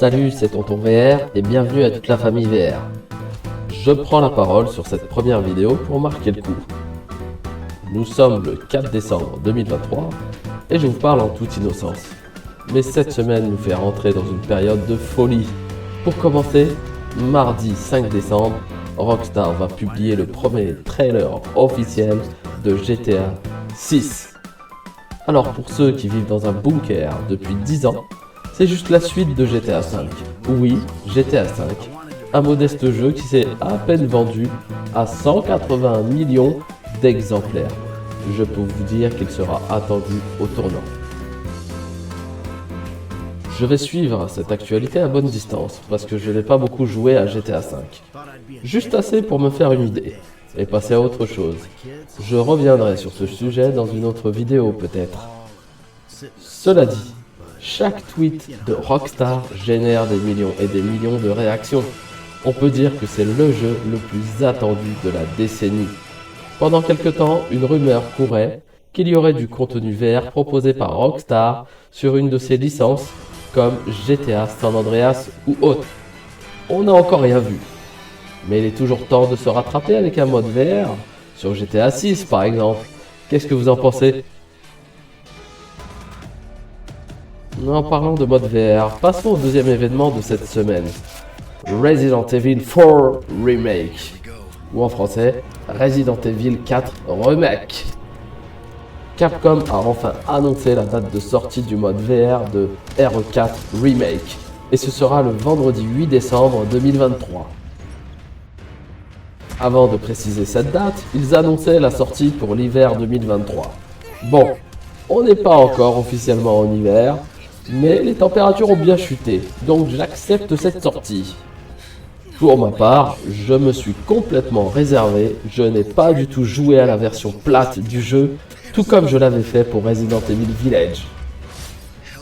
Salut, c'est Tonton VR et bienvenue à toute la famille VR. Je prends la parole sur cette première vidéo pour marquer le coup. Nous sommes le 4 décembre 2023 et je vous parle en toute innocence. Mais cette semaine nous fait rentrer dans une période de folie. Pour commencer, mardi 5 décembre, Rockstar va publier le premier trailer officiel de GTA 6. Alors pour ceux qui vivent dans un bunker depuis 10 ans, c'est juste la suite de GTA 5. Oui, GTA 5, un modeste jeu qui s'est à peine vendu à 180 millions d'exemplaires. Je peux vous dire qu'il sera attendu au tournant. Je vais suivre cette actualité à bonne distance parce que je n'ai pas beaucoup joué à GTA 5. Juste assez pour me faire une idée et passer à autre chose. Je reviendrai sur ce sujet dans une autre vidéo peut-être. Cela dit, chaque tweet de Rockstar génère des millions et des millions de réactions. On peut dire que c'est le jeu le plus attendu de la décennie. Pendant quelque temps, une rumeur courait qu'il y aurait du contenu VR proposé par Rockstar sur une de ses licences comme GTA San Andreas ou autre. On n'a encore rien vu. Mais il est toujours temps de se rattraper avec un mode VR, sur GTA 6 par exemple. Qu'est-ce que vous en pensez? En parlant de mode VR, passons au deuxième événement de cette semaine. Resident Evil 4 Remake. Ou en français, Resident Evil 4 Remake. Capcom a enfin annoncé la date de sortie du mode VR de RE4 Remake. Et ce sera le vendredi 8 décembre 2023. Avant de préciser cette date, ils annonçaient la sortie pour l'hiver 2023. Bon, on n'est pas encore officiellement en hiver, mais les températures ont bien chuté, donc j'accepte cette sortie. Pour ma part, je me suis complètement réservé, je n'ai pas du tout joué à la version plate du jeu, tout comme je l'avais fait pour Resident Evil Village.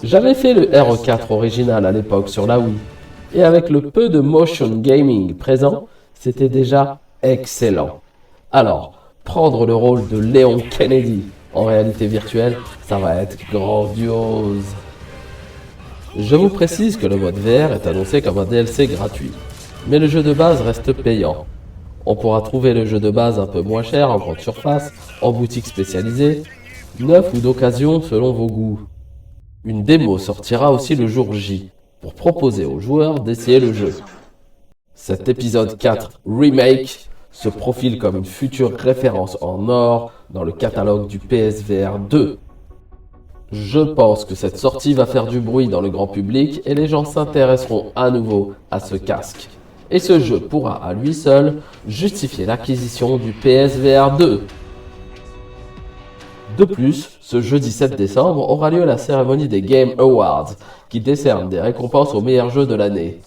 J'avais fait le RE4 original à l'époque sur la Wii, et avec le peu de motion gaming présent, c'était déjà excellent. Alors, prendre le rôle de Léon Kennedy en réalité virtuelle, ça va être grandiose. Je vous précise que le mode VR est annoncé comme un DLC gratuit, mais le jeu de base reste payant. On pourra trouver le jeu de base un peu moins cher en grande surface, en boutique spécialisée, neuf ou d'occasion selon vos goûts. Une démo sortira aussi le jour J, pour proposer aux joueurs d'essayer le jeu. Cet épisode 4 Remake se profile comme une future référence en or dans le catalogue du PSVR 2. Je pense que cette sortie va faire du bruit dans le grand public et les gens s'intéresseront à nouveau à ce casque. Et ce jeu pourra à lui seul justifier l'acquisition du PSVR 2. De plus, ce jeudi 7 décembre aura lieu la cérémonie des Game Awards qui décerne des récompenses aux meilleurs jeux de l'année.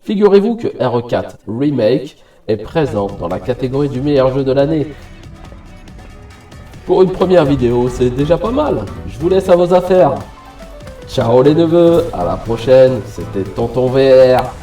Figurez-vous que RE4 Remake est présent dans la catégorie du meilleur jeu de l'année. Pour une première vidéo, c'est déjà pas mal. Je vous laisse à vos affaires. Ciao les neveux, à la prochaine, c'était Tonton VR.